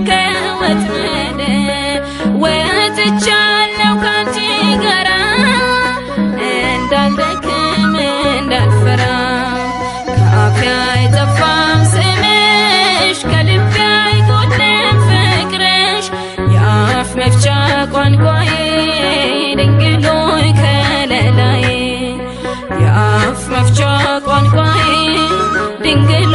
ከወጥመድ ወጥቻለሁ ካንቺ ጋራ እንዳልደክም እንዳልፈራ ከአፌ አይጠፋም ስምሽ ከልቤ አይጎድልም ፍቅርሽ የአፍ መፍቻ ቋንቋዬ ድንግል ሆይ ከለላዬ የአፍ መፍቻ ቋንቋዬ ድንግል